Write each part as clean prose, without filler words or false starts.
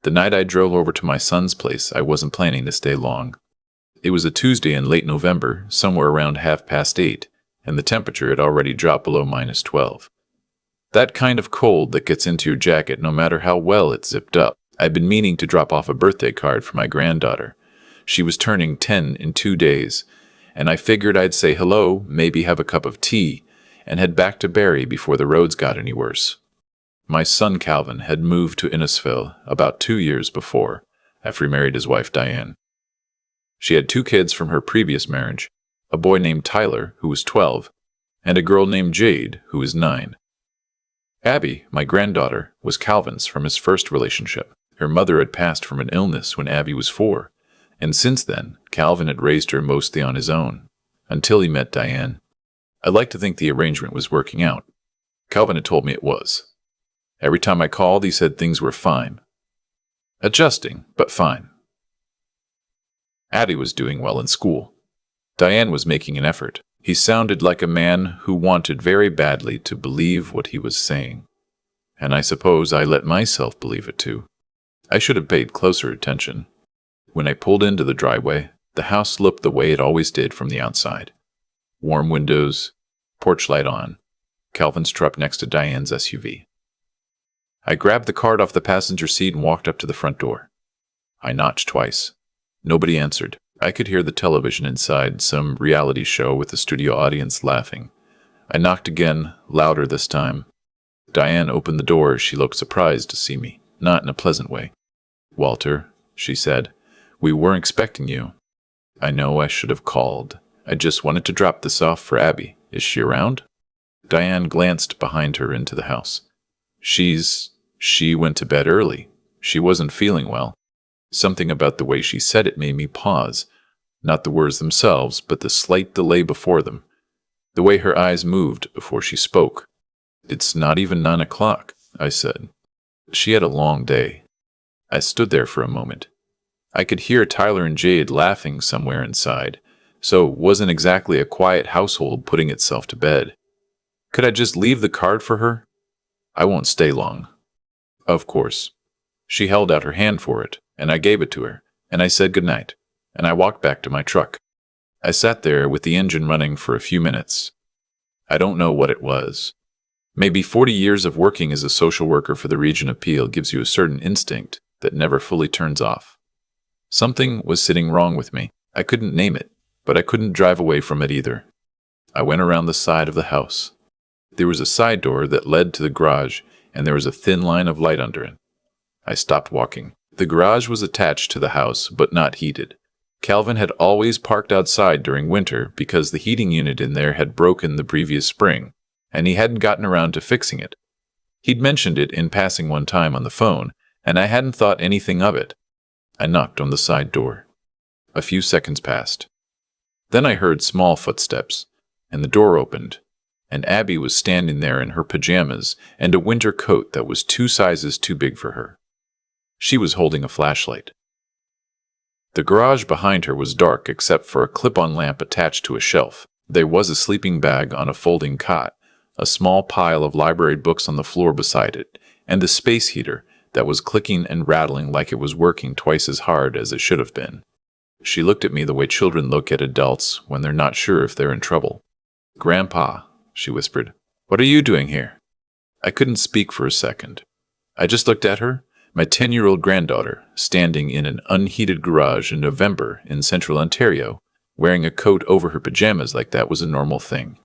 The night I drove over to my son's place, I wasn't planning to stay long. It was a Tuesday in late November, somewhere around 8:30, and the temperature had already dropped below -12. That kind of cold that gets into your jacket no matter how well it's zipped up. I'd been meaning to drop off a birthday card for my granddaughter. She was turning 10 in 2 days, and I figured I'd say hello, maybe have a cup of tea, and head back to Barrie before the roads got any worse. My son Calvin had moved to Innisfil about 2 years before, after he married his wife Diane. She had 2 kids from her previous marriage, a boy named Tyler, who was 12, and a girl named Jade, who was 9. Abby, my granddaughter, was Calvin's from his first relationship. Her mother had passed from an illness when Abby was 4, and since then, Calvin had raised her mostly on his own, until he met Diane. I'd like to think the arrangement was working out. Calvin had told me it was. Every time I called, he said things were fine. Adjusting, but fine. Abby was doing well in school. Diane was making an effort. He sounded like a man who wanted very badly to believe what he was saying. And I suppose I let myself believe it too. I should have paid closer attention. When I pulled into the driveway, the house looked the way it always did from the outside. Warm windows, porch light on, Calvin's truck next to Diane's SUV. I grabbed the card off the passenger seat and walked up to the front door. I knocked twice. Nobody answered. I could hear the television inside, some reality show with the studio audience laughing. I knocked again, louder this time. Diane opened the door. She looked surprised to see me, not in a pleasant way. "Walter," she said, "we weren't expecting you." "I know I should have called. I just wanted to drop this off for Abby. Is she around?" Diane glanced behind her into the house. She went to bed early. She wasn't feeling well." Something about the way she said it made me pause. Not the words themselves, but the slight delay before them. The way her eyes moved before she spoke. "It's not even 9 o'clock, I said. She had a long day. I stood there for a moment. I could hear Tyler and Jade laughing somewhere inside, so it wasn't exactly a quiet household putting itself to bed. Could I just leave the card for her? "I won't stay long." Of course. She held out her hand for it, and I gave it to her, and I said goodnight, and I walked back to my truck. I sat there with the engine running for a few minutes. I don't know what it was. Maybe 40 years of working as a social worker for the region of Peel gives you a certain instinct that never fully turns off. Something was sitting wrong with me. I couldn't name it, but I couldn't drive away from it either. I went around the side of the house. There was a side door that led to the garage, and there was a thin line of light under it. I stopped walking. The garage was attached to the house, but not heated. Calvin had always parked outside during winter because the heating unit in there had broken the previous spring, and he hadn't gotten around to fixing it. He'd mentioned it in passing one time on the phone, and I hadn't thought anything of it. I knocked on the side door. A few seconds passed. Then I heard small footsteps, and the door opened, and Abby was standing there in her pajamas and a winter coat that was 2 sizes too big for her. She was holding a flashlight. The garage behind her was dark except for a clip-on lamp attached to a shelf. There was a sleeping bag on a folding cot, a small pile of library books on the floor beside it, and the space heater that was clicking and rattling like it was working twice as hard as it should have been. She looked at me the way children look at adults when they're not sure if they're in trouble. "Grandpa," she whispered, "what are you doing here?" I couldn't speak for a second. I just looked at her, my 10-year-old granddaughter, standing in an unheated garage in November in central Ontario, wearing a coat over her pajamas like that was a normal thing.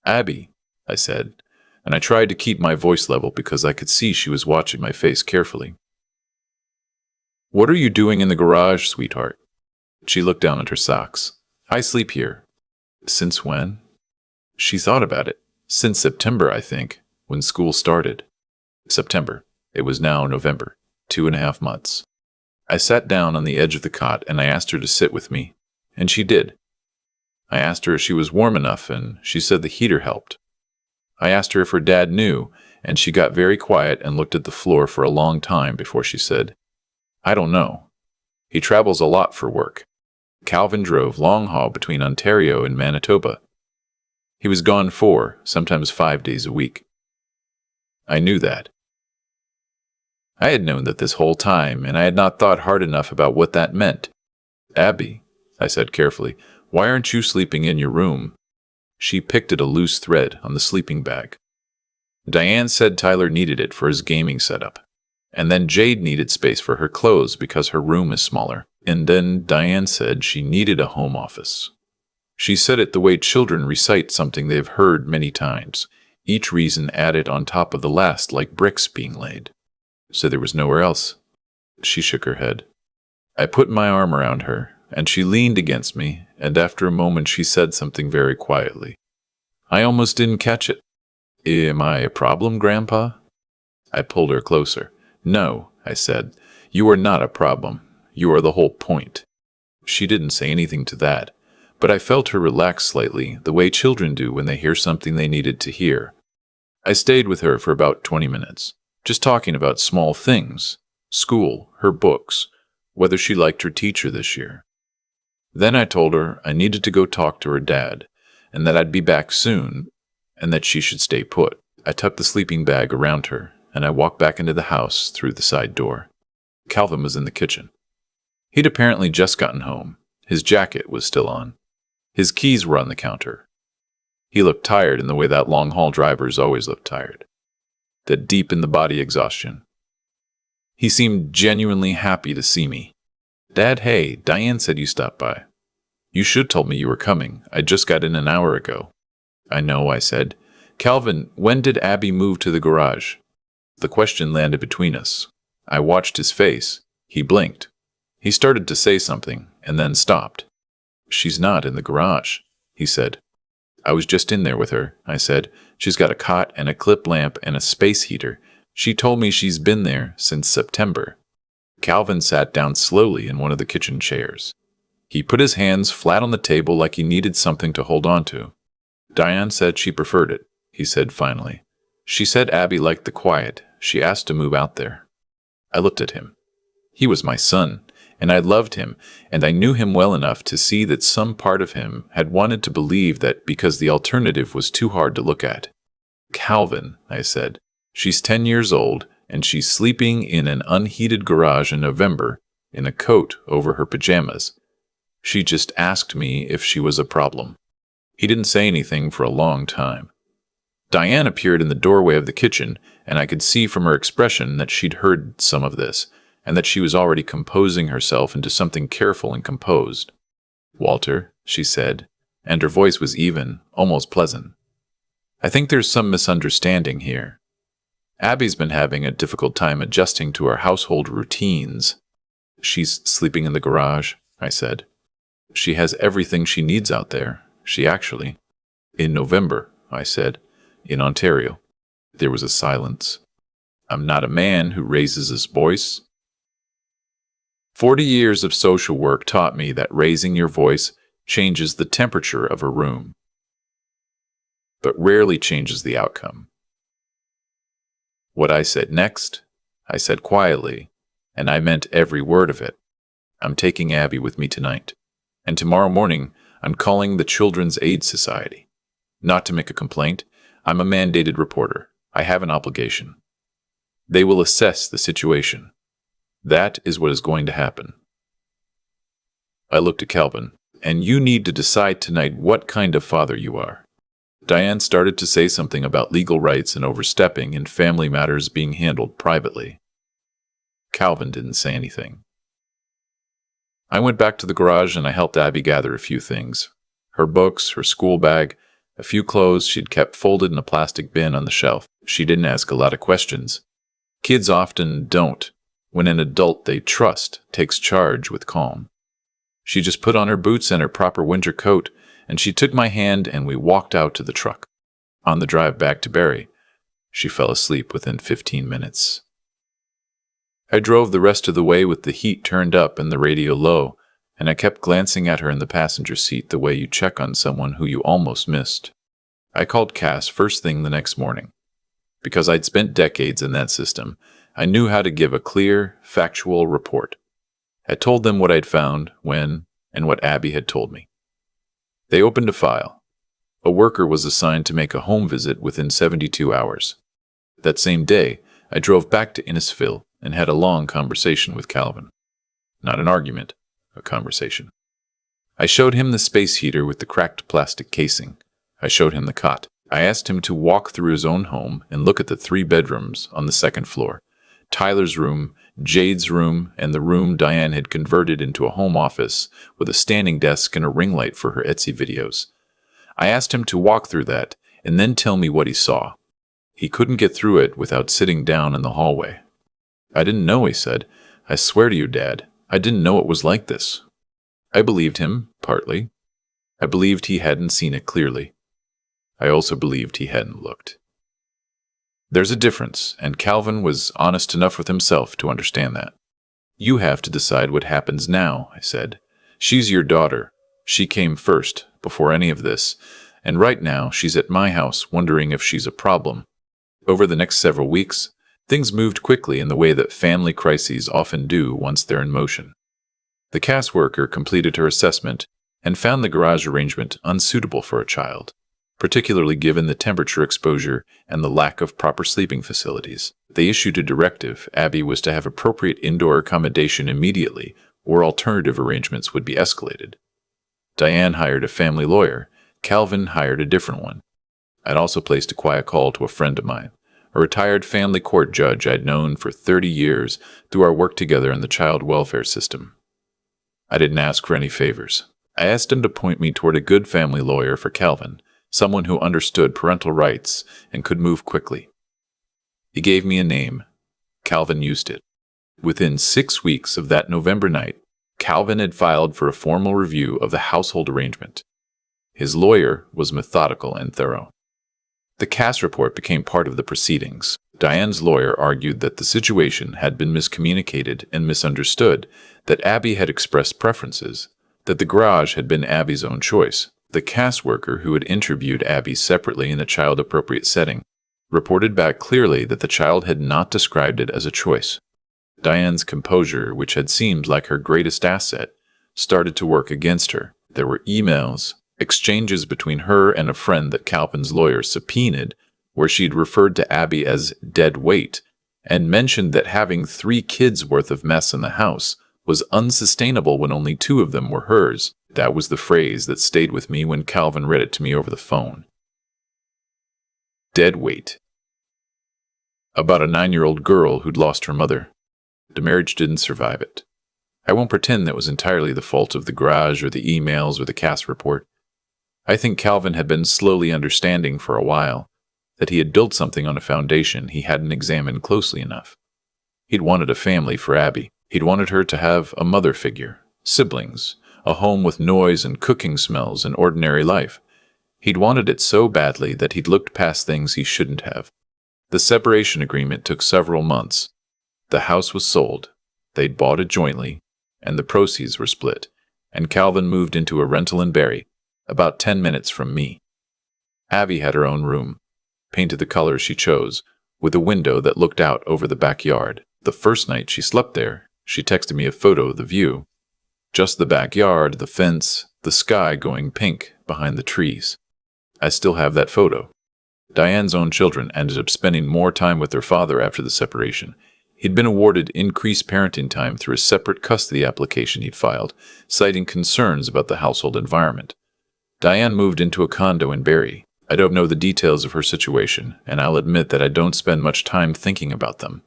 "Abby," I said, and I tried to keep my voice level because I could see she was watching my face carefully. "What are you doing in the garage, sweetheart?" She looked down at her socks. "I sleep here." "Since when?" She thought about it. "Since September, I think, when school started." September. It was now November. 2.5 months. I sat down on the edge of the cot and I asked her to sit with me, and she did. I asked her if she was warm enough, and she said the heater helped. I asked her if her dad knew, and she got very quiet and looked at the floor for a long time before she said, "I don't know. He travels a lot for work." Calvin drove long haul between Ontario and Manitoba. He was gone 4, sometimes 5 days a week. I knew that. I had known that this whole time, and I had not thought hard enough about what that meant. "Abby," I said carefully, "why aren't you sleeping in your room?" She picked at a loose thread on the sleeping bag. Diane said Tyler needed it for his gaming setup. And then Jade needed space for her clothes because her room is smaller. And then Diane said she needed a home office. She said it the way children recite something they've heard many times, each reason added on top of the last like bricks being laid. So there was nowhere else. She shook her head. I put my arm around her, and she leaned against me, and after a moment she said something very quietly. I almost didn't catch it. "Am I a problem, Grandpa?" I pulled her closer. "No," I said. "You are not a problem. You are the whole point." She didn't say anything to that, but I felt her relax slightly, the way children do when they hear something they needed to hear. I stayed with her for about 20 minutes, just talking about small things, school, her books, whether she liked her teacher this year. Then I told her I needed to go talk to her dad, and that I'd be back soon, and that she should stay put. I tucked the sleeping bag around her, and I walked back into the house through the side door. Calvin was in the kitchen. He'd apparently just gotten home. His jacket was still on. His keys were on the counter. He looked tired in the way that long-haul drivers always look tired. That deep-in-the-body exhaustion. He seemed genuinely happy to see me. "Dad, hey, Diane said you stopped by. You should told me you were coming. I just got in an hour ago." "I know," I said. "Calvin, when did Abby move to the garage?" The question landed between us. I watched his face. He blinked. He started to say something, and then stopped. "She's not in the garage," he said. "I was just in there with her," I said. "She's got a cot and a clip lamp and a space heater. She told me she's been there since September." Calvin sat down slowly in one of the kitchen chairs. He put his hands flat on the table like he needed something to hold on to. "Diane said she preferred it," he said finally. "She said Abby liked the quiet. She asked to move out there." I looked at him. He was my son, and I loved him, and I knew him well enough to see that some part of him had wanted to believe that because the alternative was too hard to look at. "Calvin," I said, "she's 10 years old, and she's sleeping in an unheated garage in November, in a coat over her pajamas. She just asked me if she was a problem." He didn't say anything for a long time. Diane appeared in the doorway of the kitchen, and I could see from her expression that she'd heard some of this, and that she was already composing herself into something careful and composed. "Walter," she said, and her voice was even, almost pleasant. "I think there's some misunderstanding here. Abby's been having a difficult time adjusting to our household routines." "She's sleeping in the garage," I said. "She has everything she needs out there. She actually—" "In November," I said, "in Ontario." There was a silence. I'm not a man who raises his voice. 40 years of social work taught me that raising your voice changes the temperature of a room, but rarely changes the outcome. What I said next, I said quietly, and I meant every word of it. "I'm taking Abby with me tonight, and tomorrow morning I'm calling the Children's Aid Society. Not to make a complaint, I'm a mandated reporter. I have an obligation. They will assess the situation. That is what is going to happen." I looked at Calvin. "And you need to decide tonight what kind of father you are." Diane started to say something about legal rights and overstepping and family matters being handled privately. Calvin didn't say anything. I went back to the garage and I helped Abby gather a few things. Her books, her school bag, a few clothes she'd kept folded in a plastic bin on the shelf. She didn't ask a lot of questions. Kids often don't, when an adult they trust takes charge with calm. She just put on her boots and her proper winter coat, and she took my hand and we walked out to the truck. On the drive back to Barrie, she fell asleep within 15 minutes. I drove the rest of the way with the heat turned up and the radio low, and I kept glancing at her in the passenger seat the way you check on someone who you almost missed. I called Cass first thing the next morning. Because I'd spent decades in that system, I knew how to give a clear, factual report. I told them what I'd found, when, and what Abby had told me. They opened a file. A worker was assigned to make a home visit within 72 hours. That same day, I drove back to Innisfil and had a long conversation with Calvin. Not an argument, a conversation. I showed him the space heater with the cracked plastic casing. I showed him the cot. I asked him to walk through his own home and look at the 3 bedrooms on the 2nd floor. Tyler's room, Jade's room, and the room Diane had converted into a home office with a standing desk and a ring light for her Etsy videos. I asked him to walk through that and then tell me what he saw. He couldn't get through it without sitting down in the hallway. I didn't know, he said. I swear to you, Dad, I didn't know it was like this. I believed him, partly. I believed he hadn't seen it clearly. I also believed he hadn't looked. There's a difference, and Calvin was honest enough with himself to understand that. You have to decide what happens now, I said. She's your daughter. She came first, before any of this, and right now she's at my house wondering if she's a problem. Over the next several weeks, things moved quickly in the way that family crises often do once they're in motion. The cast worker completed her assessment and found the garage arrangement unsuitable for a child, particularly given the temperature exposure and the lack of proper sleeping facilities. They issued a directive Abby was to have appropriate indoor accommodation immediately, or alternative arrangements would be escalated. Diane hired a family lawyer. Calvin hired a different one. I'd also placed a quiet call to a friend of mine, a retired family court judge I'd known for 30 years through our work together in the child welfare system. I didn't ask for any favors. I asked him to point me toward a good family lawyer for Calvin, someone who understood parental rights and could move quickly. He gave me a name. Calvin used it. Within 6 weeks of that November night, Calvin had filed for a formal review of the household arrangement. His lawyer was methodical and thorough. The cast report became part of the proceedings. Diane's lawyer argued that the situation had been miscommunicated and misunderstood, that Abby had expressed preferences, that the garage had been Abby's own choice. The cast worker who had interviewed Abby separately in a child-appropriate setting reported back clearly that the child had not described it as a choice. Diane's composure, which had seemed like her greatest asset, started to work against her. There were emails, exchanges between her and a friend that Calvin's lawyer subpoenaed, where she'd referred to Abby as dead weight and mentioned that having 3 kids' worth of mess in the house was unsustainable when only 2 of them were hers. That was the phrase that stayed with me when Calvin read it to me over the phone. Dead weight. About a 9-year-old girl who'd lost her mother. The marriage didn't survive it. I won't pretend that was entirely the fault of the garage or the emails or the cast report. I think Calvin had been slowly understanding for a while that he had built something on a foundation he hadn't examined closely enough. He'd wanted a family for Abby. He'd wanted her to have a mother figure, siblings, a home with noise and cooking smells and ordinary life. He'd wanted it so badly that he'd looked past things he shouldn't have. The separation agreement took several months. The house was sold. They'd bought it jointly, and the proceeds were split, and Calvin moved into a rental in Barrie, about 10 minutes from me. Abby had her own room, painted the colors she chose, with a window that looked out over the backyard. The first night she slept there, she texted me a photo of the view. Just the backyard, the fence, the sky going pink behind the trees. I still have that photo. Diane's own children ended up spending more time with their father after the separation. He'd been awarded increased parenting time through a separate custody application he'd filed, citing concerns about the household environment. Diane moved into a condo in Barrie. I don't know the details of her situation, and I'll admit that I don't spend much time thinking about them.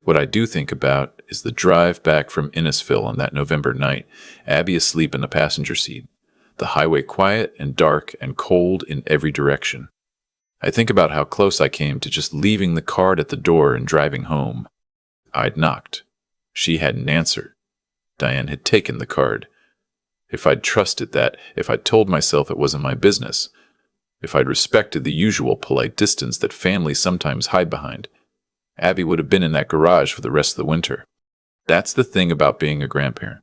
What I do think about is the drive back from Innisfil on that November night, Abby asleep in the passenger seat, the highway quiet and dark and cold in every direction. I think about how close I came to just leaving the card at the door and driving home. I'd knocked. She hadn't answered. Diane had taken the card. If I'd trusted that, if I'd told myself it wasn't my business, if I'd respected the usual polite distance that families sometimes hide behind, Abby would have been in that garage for the rest of the winter. That's the thing about being a grandparent.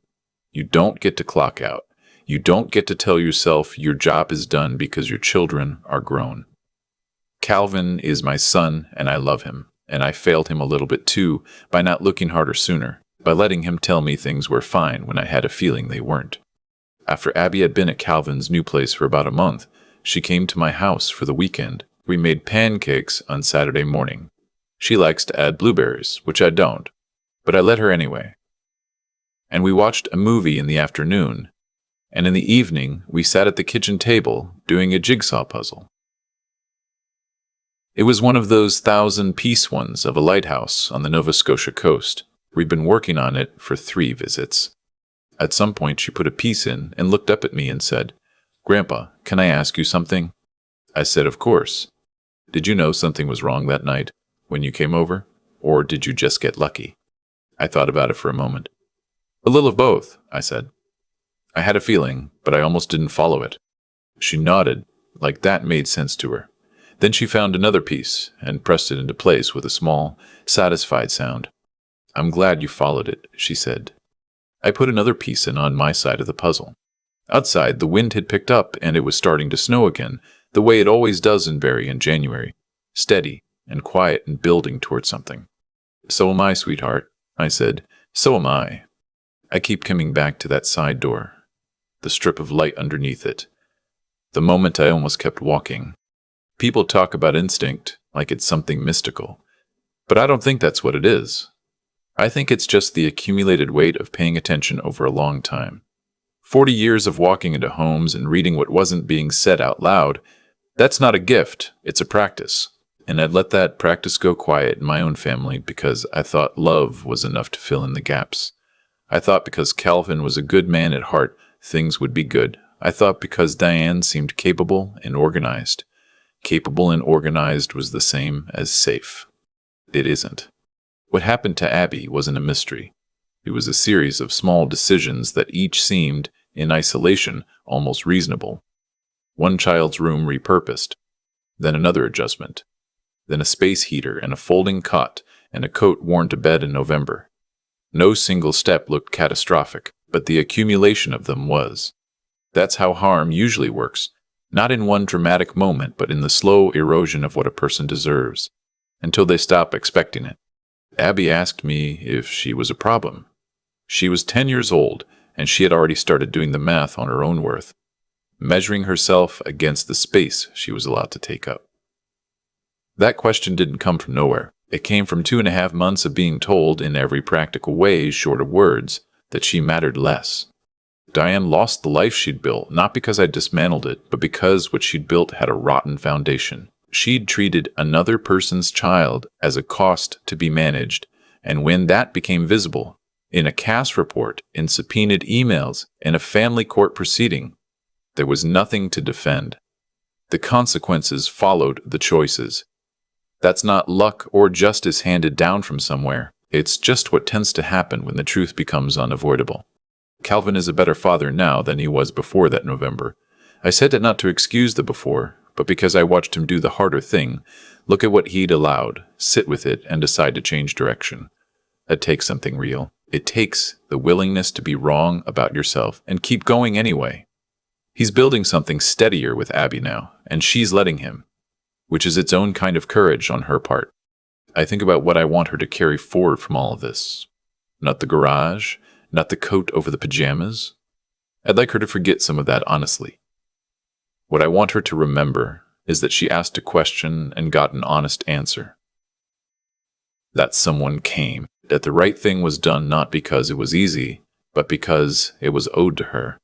You don't get to clock out. You don't get to tell yourself your job is done because your children are grown. Calvin is my son, and I love him, and I failed him a little bit too by not looking harder sooner, by letting him tell me things were fine when I had a feeling they weren't. After Abby had been at Calvin's new place for about a month, she came to my house for the weekend. We made pancakes on Saturday morning. She likes to add blueberries, which I don't. but I let her anyway. And we watched a movie in the afternoon, and in the evening we sat at the kitchen table doing a jigsaw puzzle. It was one of those 1,000-piece ones of a lighthouse on the Nova Scotia coast. We'd been working on it for 3 visits. At some point she put a piece in and looked up at me and said, "Grandpa, can I ask you something?" I said, "Of course." "Did you know something was wrong that night when you came over? Or did you just get lucky?" I thought about it for a moment. "A little of both," I said. I had a feeling, but I almost didn't follow it. She nodded, like that made sense to her. Then she found another piece and pressed it into place with a small, satisfied sound. "I'm glad you followed it," she said. I put another piece in on my side of the puzzle. Outside, the wind had picked up and it was starting to snow again, the way it always does in Barrie in January, steady and quiet and building toward something. "So am I, sweetheart," I said. "So am I." I keep coming back to that side door, the strip of light underneath it. The moment I almost kept walking. People talk about instinct like it's something mystical, but I don't think that's what it is. I think it's just the accumulated weight of paying attention over a long time. 40 years of walking into homes and reading what wasn't being said out loud, that's not a gift, it's a practice. And I'd let that practice go quiet in my own family because I thought love was enough to fill in the gaps. I thought because Calvin was a good man at heart, things would be good. I thought because Diane seemed capable and organized. Capable and organized was the same as safe. It isn't. What happened to Abby wasn't a mystery. It was a series of small decisions that each seemed, in isolation, almost reasonable. One child's room repurposed, then another adjustment, then a space heater and a folding cot and a coat worn to bed in November. No single step looked catastrophic, but the accumulation of them was. That's how harm usually works, not in one dramatic moment, but in the slow erosion of what a person deserves, until they stop expecting it. Abby asked me if she was a problem. She was 10 years old, and she had already started doing the math on her own worth, measuring herself against the space she was allowed to take up. That question didn't come from nowhere. It came from 2.5 months of being told in every practical way, short of words, that she mattered less. Diane lost the life she'd built, not because I dismantled it, but because what she'd built had a rotten foundation. She'd treated another person's child as a cost to be managed, and when that became visible, in a CAS report, in subpoenaed emails, in a family court proceeding, there was nothing to defend. The consequences followed the choices. That's not luck or justice handed down from somewhere. It's just what tends to happen when the truth becomes unavoidable. Calvin is a better father now than he was before that November. I said it not to excuse the before, but because I watched him do the harder thing, look at what he'd allowed, sit with it, and decide to change direction. That takes something real. It takes the willingness to be wrong about yourself and keep going anyway. He's building something steadier with Abby now, and she's letting him, which is its own kind of courage on her part. I think about what I want her to carry forward from all of this. Not the garage, not the coat over the pajamas. I'd like her to forget some of that honestly. What I want her to remember is that she asked a question and got an honest answer. That someone came, that the right thing was done not because it was easy, but because it was owed to her.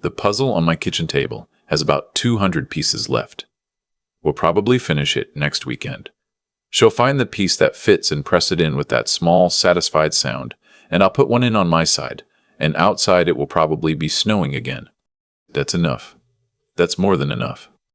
The puzzle on my kitchen table has about 200 pieces left. We'll probably finish it next weekend. She'll find the piece that fits and press it in with that small, satisfied sound, and I'll put one in on my side, and outside it will probably be snowing again. That's enough. That's more than enough.